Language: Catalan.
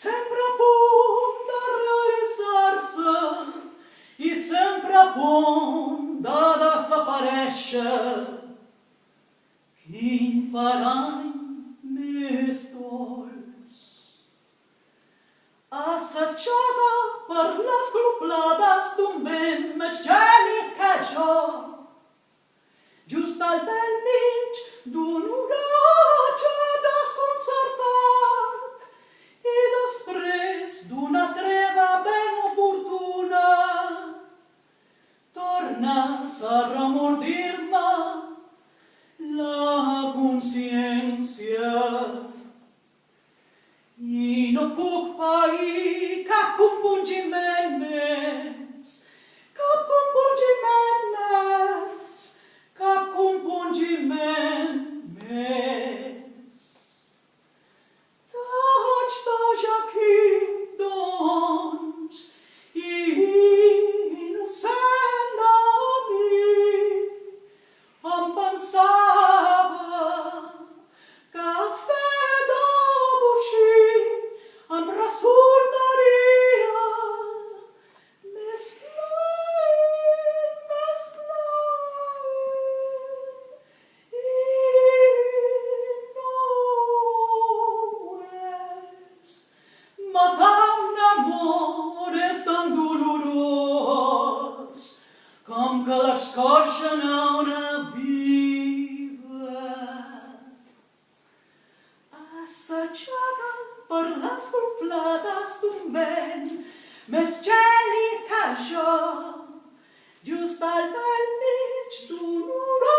sempre a punt de realitzar-se i sempre a punt de desaparèixer. Quin parany més dolç, assetjada per les gloplades d'un vent més gèlid que jo, just al bell mig d'un oratge desconcertat i després d'una treva ben oportuna tornes a remordir-me la consciència i no puc pair cap compungiment més, cap compungiment més, cap compungiment més. Taig aquí, doncs, i innocent de mi, em pensava que fer de boixí em resultaria més plaent, més plaent, i no ho és. Matar un amor és tan dolorós com que l'escorxa una viva. Assetjada per les gloplades d'un vent més gèlid que jo, just al bell mig d'un oratge